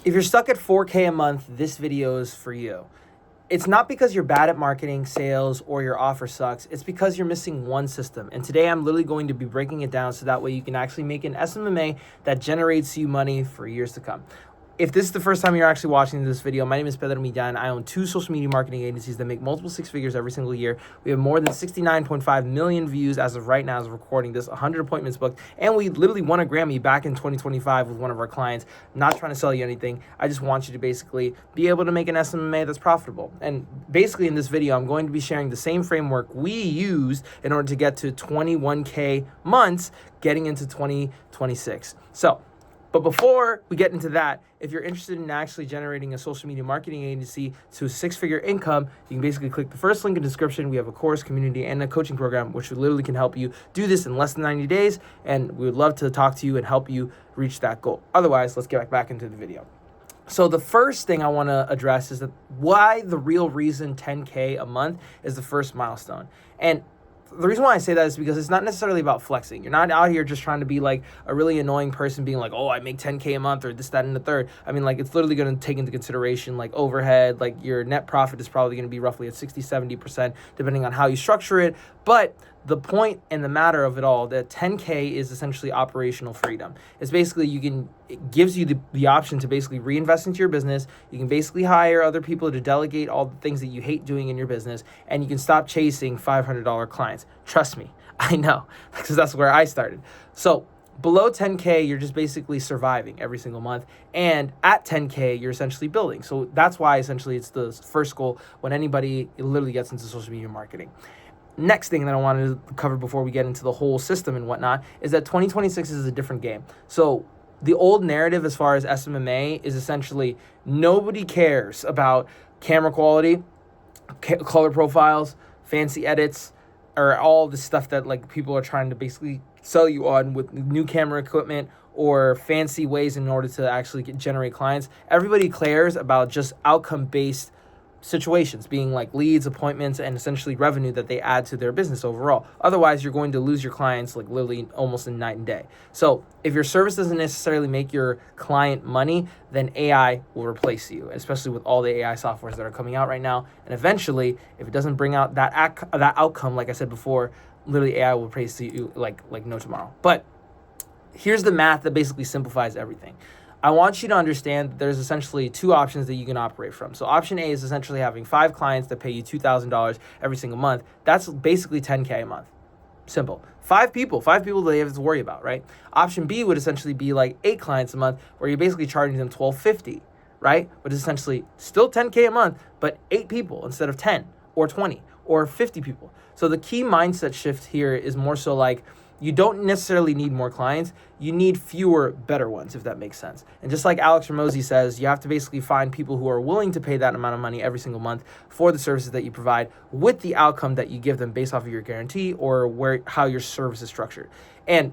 If you're stuck at 4K a month, this video is for you. It's not because you're bad at marketing, sales, or your offer sucks. It's because you're missing one system. And today I'm literally going to be breaking it down so that way you can actually make an SMMA that generates you money for years to come. If this is the first time you're actually watching this video, my name is Pedro, and I own 2 social media marketing agencies that make multiple 6 figures every single year. We have more than 69.5 million views as of right now as of recording this, 100 appointments booked, and we literally won a Grammy back in 2025 with one of our clients. I'm not trying to sell you anything. I just want you to basically be able to make an SMMA that's profitable. And basically in this video, I'm going to be sharing the same framework we used in order to get to 21K months getting into 2026. But before we get into that, if you're interested in actually generating a social media marketing agency to a 6-figure income, you can basically click the first link in the description. We have a course, community, and a coaching program, which literally can help you do this in less than 90 days. And we would love to talk to you and help you reach that goal. Otherwise, let's get back into the video. So the first thing I want to address is that why the real reason 10K a month is the first milestone. And the reason why I say that is because it's not necessarily about flexing. You're not out here just trying to be like a really annoying person being like, oh, I make 10K a month or this, that, and the third. I mean, like, it's literally going to take into consideration like overhead, like your net profit is probably going to be roughly at 60, 70%, depending on how you structure it. But the point and the matter of it all, that 10K is essentially operational freedom. It's basically it gives you the option to basically reinvest into your business. You can basically hire other people to delegate all the things that you hate doing in your business, and you can stop chasing $500 clients. Trust me, I know, because that's where I started. So below 10K, you're just basically surviving every single month. And at 10K, you're essentially building. So that's why essentially it's the first goal when anybody literally gets into social media marketing. Next thing that I wanted to cover before we get into the whole system and whatnot is that 2026 is a different game. So the old narrative as far as SMMA is essentially nobody cares about camera quality, color profiles, fancy edits, or all the stuff that like people are trying to basically sell you on with new camera equipment or fancy ways in order to actually generate clients. Everybody cares about just outcome-based situations, being like leads, appointments, and essentially revenue that they add to their business overall. Otherwise, you're going to lose your clients like literally almost in night and day. So if your service doesn't necessarily make your client money, then AI will replace you, especially with all the AI softwares that are coming out right now. And eventually, if it doesn't bring out that outcome, like I said before, literally AI will replace you like no tomorrow. But here's the math that basically simplifies everything. I want you to understand that there's essentially 2 options that you can operate from. So option A is essentially having 5 clients that pay you $2,000 every single month. That's basically 10K a month. Simple. 5 people that you have to worry about, right? Option B would essentially be like 8 clients a month where you're basically charging them $1,250, right? Which is essentially still 10K a month, but 8 people instead of 10 or 20 or 50 people. So the key mindset shift here is more so like, you don't necessarily need more clients. You need fewer, better ones, if that makes sense. And just like Alex Ramosi says, you have to basically find people who are willing to pay that amount of money every single month for the services that you provide with the outcome that you give them based off of your guarantee or how your service is structured. And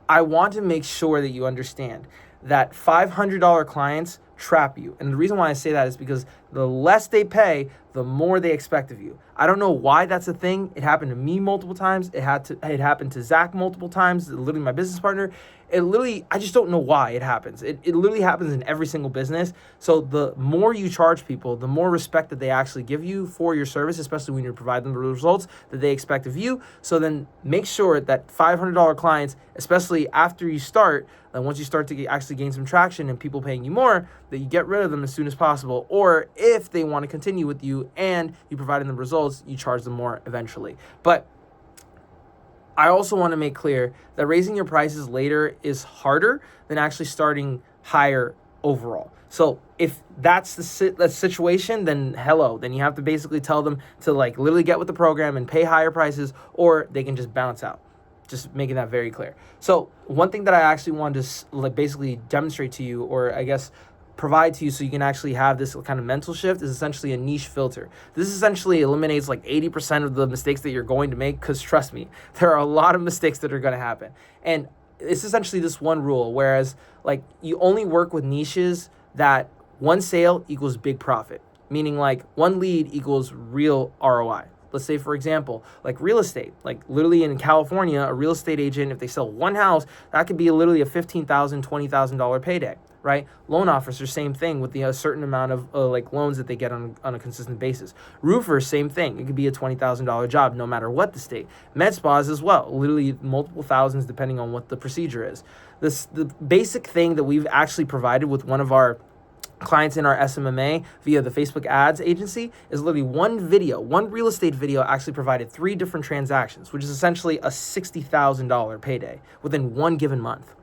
I want to make sure that you understand that $500 clients trap you. And the reason why I say that is because the less they pay, the more they expect of you. I don't know why that's a thing. It happened to me multiple times. It happened to Zach multiple times, literally my business partner. I just don't know why it happens. It literally happens in every single business. So the more you charge people, the more respect that they actually give you for your service, especially when you provide them the results that they expect of you. So then make sure that $500 clients, especially after you start, and once you start to actually gain some traction and people paying you more, that you get rid of them as soon as possible. Or if they want to continue with you and you providing them results, you charge them more eventually. But I also want to make clear that raising your prices later is harder than actually starting higher overall. So if that's the situation, then you have to basically tell them to like literally get with the program and pay higher prices, or they can just bounce out. Just making that very clear. So one thing that I actually wanted to like basically demonstrate to you, or I guess provide to you so you can actually have this kind of mental shift, is essentially a niche filter. This essentially eliminates like 80% of the mistakes that you're going to make, because trust me, there are a lot of mistakes that are going to happen. And it's essentially this one rule, whereas like you only work with niches that one sale equals big profit, meaning like one lead equals real ROI. Let's say, for example, like real estate, like literally in California, a real estate agent, if they sell one house, that could be literally a $15,000, $20,000 payday. right? Loan officers, same thing with a certain amount of loans that they get on a consistent basis. Roofers, same thing. It could be a $20,000 job no matter what the state. Med spas as well, literally multiple thousands depending on what the procedure is. The basic thing that we've actually provided with one of our clients in our SMMA via the Facebook ads agency is literally one real estate video actually provided 3 different transactions, which is essentially a $60,000 payday within one given month.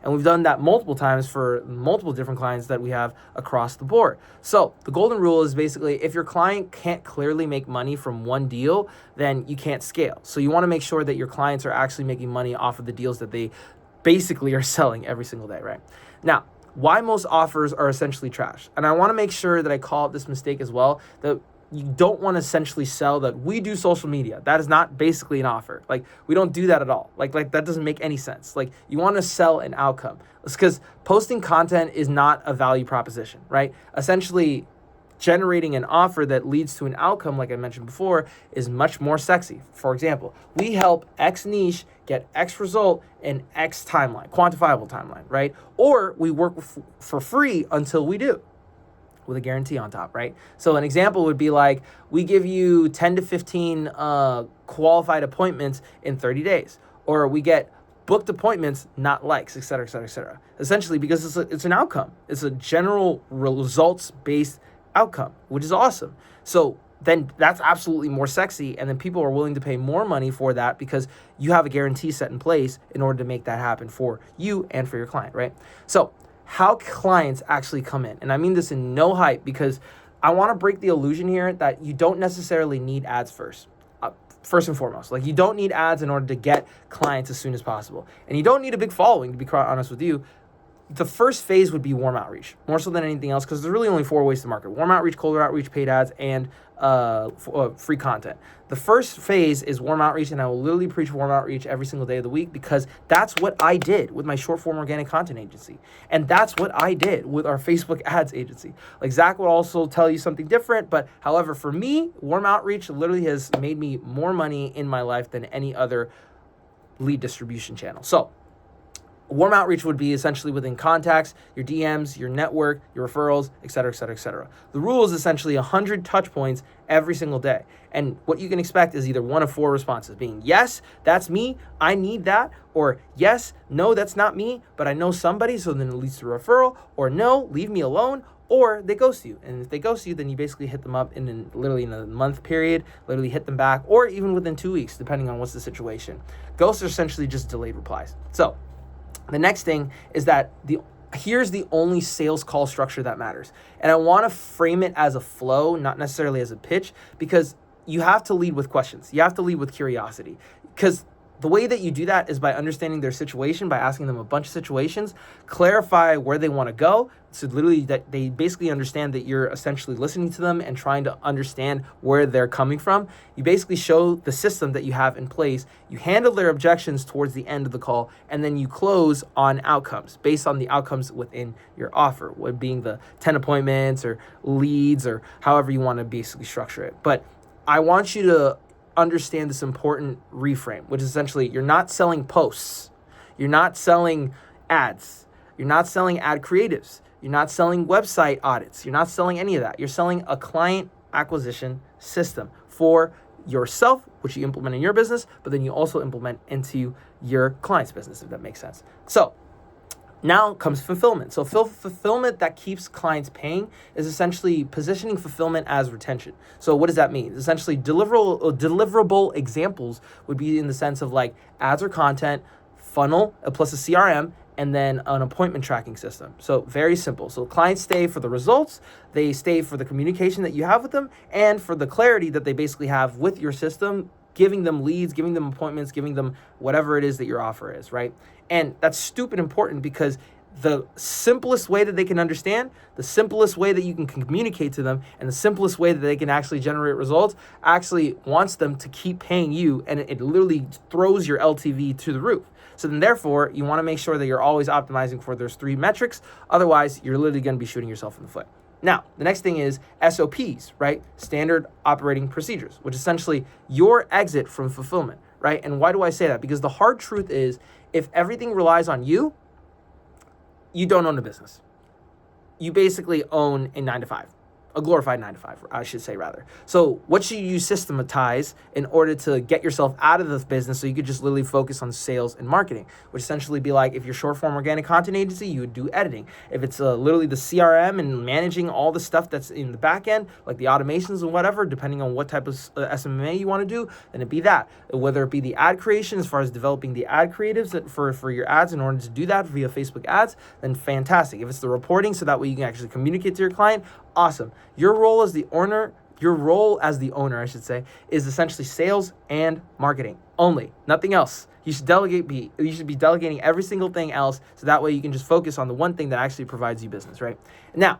And we've done that multiple times for multiple different clients that we have across the board. So the golden rule is basically if your client can't clearly make money from one deal, then you can't scale. So you want to make sure that your clients are actually making money off of the deals that they basically are selling every single day, right? Now, why most offers are essentially trash. And I want to make sure that I call out this mistake as well, that you don't want to essentially sell that we do social media. That is not basically an offer. Like, we don't do that at all. Like that doesn't make any sense. Like, you want to sell an outcome. It's because posting content is not a value proposition, right? Essentially, generating an offer that leads to an outcome, like I mentioned before, is much more sexy. For example, we help X niche get X result in X timeline, quantifiable timeline, right? Or we work for free until we do, with a guarantee on top, right? So an example would be like, we give you 10 to 15 qualified appointments in 30 days, or we get booked appointments, not likes, et cetera, et cetera, et cetera. Essentially, because it's an outcome. It's a general results-based outcome, which is awesome. So then that's absolutely more sexy, and then people are willing to pay more money for that because you have a guarantee set in place in order to make that happen for you and for your client, right? So how clients actually come in, and I mean this in no hype, because I want to break the illusion here that you don't necessarily need ads first and foremost. Like, you don't need ads in order to get clients as soon as possible, and you don't need a big following, to be quite honest with you. The first phase would be warm outreach, more so than anything else, because there's really only 4 ways to market: warm outreach, cold outreach, paid ads, and free content. The first phase is warm outreach, and I will literally preach warm outreach every single day of the week, because that's what I did with my short form organic content agency. And that's what I did with our Facebook ads agency. Like, Zach will also tell you something different, but however, for me, warm outreach literally has made me more money in my life than any other lead distribution channel. So warm outreach would be essentially within contacts, your DMs, your network, your referrals, et cetera, et cetera, et cetera. The rule is essentially 100 touch points every single day. And what you can expect is either one of 4 responses, being yes, that's me, I need that, or yes, no, that's not me, but I know somebody, so then it leads to a referral, or no, leave me alone, or they ghost you. And if they ghost you, then you basically hit them up literally in a month period, literally hit them back, or even within 2 weeks, depending on what's the situation. Ghosts are essentially just delayed replies. So the next thing is that here's the only sales call structure that matters. And I want to frame it as a flow, not necessarily as a pitch, because you have to lead with questions. You have to lead with curiosity, because the way that you do that is by understanding their situation, by asking them a bunch of situations, clarify where they want to go. So literally that they basically understand that you're essentially listening to them and trying to understand where they're coming from. You basically show the system that you have in place. You handle their objections towards the end of the call, and then you close on outcomes based on the outcomes within your offer, what being the 10 appointments or leads or however you want to basically structure it. But I want you to understand this important reframe, which is essentially you're not selling posts, you're not selling ads, you're not selling ad creatives, you're not selling website audits, you're not selling any of that. You're selling a client acquisition system for yourself, which you implement in your business, but then you also implement into your client's business, if that makes sense. So now comes fulfillment. So fulfillment that keeps clients paying is essentially positioning fulfillment as retention. So what does that mean? Essentially, deliverable examples would be in the sense of like ads or content, funnel, plus a CRM, and then an appointment tracking system. So very simple. So clients stay for the results, they stay for the communication that you have with them, and for the clarity that they basically have with your system, giving them leads, giving them appointments, giving them whatever it is that your offer is, right? And that's stupid important, because the simplest way that they can understand, the simplest way that you can communicate to them, and the simplest way that they can actually generate results actually wants them to keep paying you, and it literally throws your LTV to the roof. So then therefore, you want to make sure that you're always optimizing for those 3 metrics. Otherwise, you're literally going to be shooting yourself in the foot. Now, the next thing is SOPs, right? Standard operating procedures, which is essentially your exit from fulfillment, right? And why do I say that? Because the hard truth is, if everything relies on you, you don't own a business. You basically own a 9-to-5. A glorified 9-to-5, I should say, rather. So what should you systematize in order to get yourself out of this business so you could just literally focus on sales and marketing, which essentially be like, if you're short form organic content agency, you would do editing. If it's literally the CRM and managing all the stuff that's in the back end, like the automations and whatever, depending on what type of SMMA you want to do, then it'd be that. Whether it be the ad creation, as far as developing the ad creatives for your ads in order to do that via Facebook ads, then fantastic. If it's the reporting, so that way you can actually communicate to your client, awesome. Your role as the owner, I should say, is essentially sales and marketing only, nothing else. You should be delegating every single thing else, so that way you can just focus on the one thing that actually provides you business, right? Now,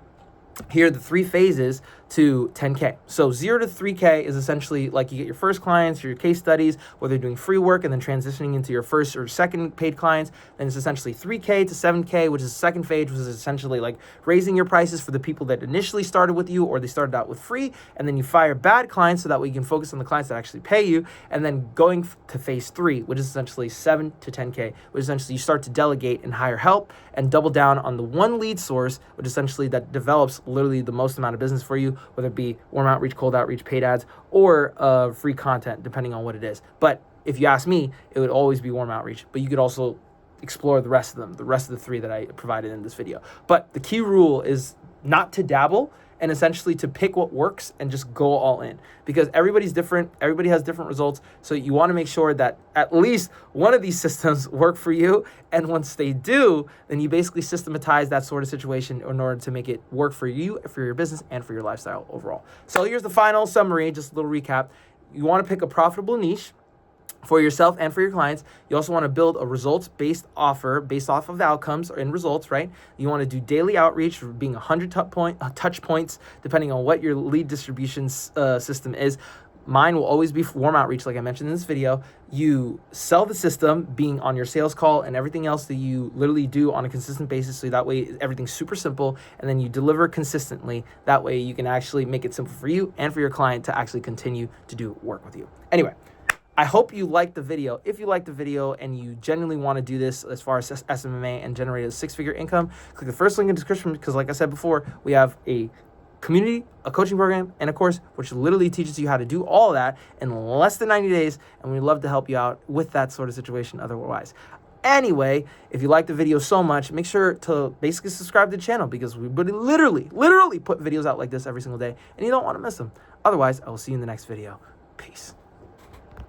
here are the 3 phases to 10K. So 0 to 3K is essentially like you get your first clients, your case studies, whether you're doing free work and then transitioning into your first or second paid clients. Then it's essentially 3K to 7K, which is the second phase, which is essentially like raising your prices for the people that initially started with you or they started out with free. And then you fire bad clients so that way you can focus on the clients that actually pay you. And then going to phase 3, which is essentially 7 to 10K, which essentially you start to delegate and hire help and double down on the one lead source, which essentially that develops literally the most amount of business for you, whether it be warm outreach, cold outreach, paid ads, or free content, depending on what it is. But if you ask me, it would always be warm outreach, but you could also explore the rest of them, the rest of the 3 that I provided in this video. But the key rule is not to dabble and essentially to pick what works and just go all in, because everybody's different. Everybody has different results. So you want to make sure that at least one of these systems work for you. And once they do, then you basically systematize that sort of situation in order to make it work for you, for your business, and for your lifestyle overall. So here's the final summary, just a little recap. You want to pick a profitable niche for yourself and for your clients. You also want to build a results-based offer based off of the outcomes and results, right? You want to do daily outreach, being 100 touch points, depending on what your lead distribution system is. Mine will always be warm outreach, like I mentioned in this video. You sell the system, being on your sales call and everything else that you literally do on a consistent basis, so that way everything's super simple, and then you deliver consistently. That way you can actually make it simple for you and for your client to actually continue to do work with you. Anyway, I hope you liked the video. If you liked the video and you genuinely want to do this as far as SMMA and generate a 6-figure income, click the first link in the description, because like I said before, we have a community, a coaching program, and a course which literally teaches you how to do all of that in less than 90 days, and we'd love to help you out with that sort of situation otherwise. Anyway, if you like the video so much, make sure to basically subscribe to the channel, because we literally put videos out like this every single day, and you don't want to miss them. Otherwise, I will see you in the next video. Peace.